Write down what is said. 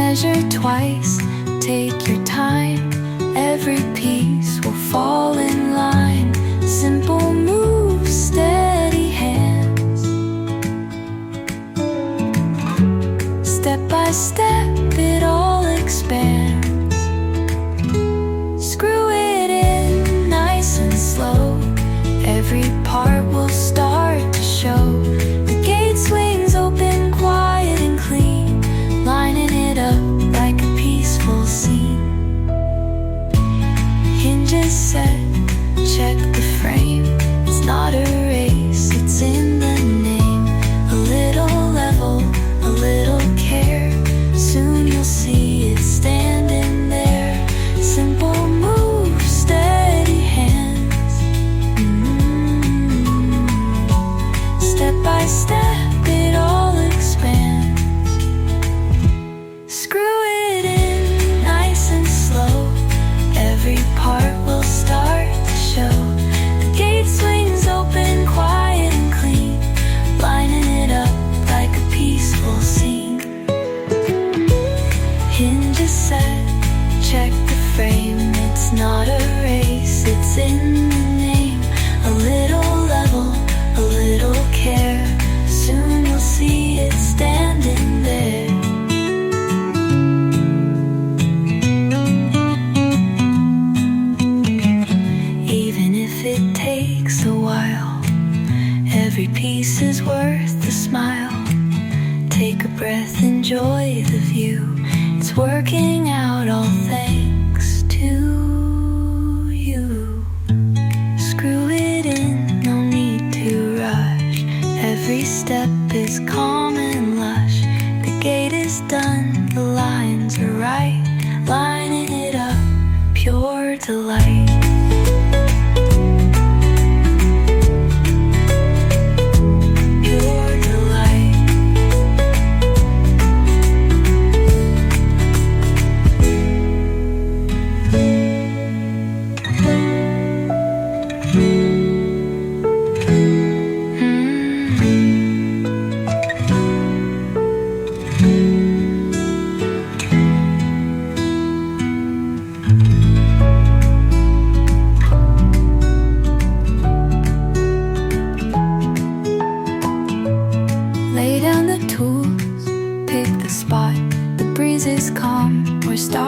measure twice, take your time. Every piece will fall in line. Simple moves, steady hands. Step by step, it all expands. Screw it in, nice and slow. Every part will start to show. The gate swings open, quiet and clean, lining it up like a peaceful scene. Hinges set, check the frame. It's not a race, it's in the name. A little level, a little care. Soon you'll see it standing there. Simple moves, steady hands. Step by step, it all expands. Screw it in, nice and slow. Every part will start to show. The gate swings open, quiet and clean, lining it up like a peaceful scene. Hinges set, check the frame. It's not a race, it's in the name. A little level, a little care. Soon you'll see it standing there. Even if it takes a while, every piece is worth a smile. Take a breath, enjoy the view. It's working out all thanks to you. Screw it in, no need to rush. Every step is calm and lush. The gate is done, the lines are right, lining it up, pure delight. Pure delight. Lay down the tools, pick the spot. The breeze is calm, we're starting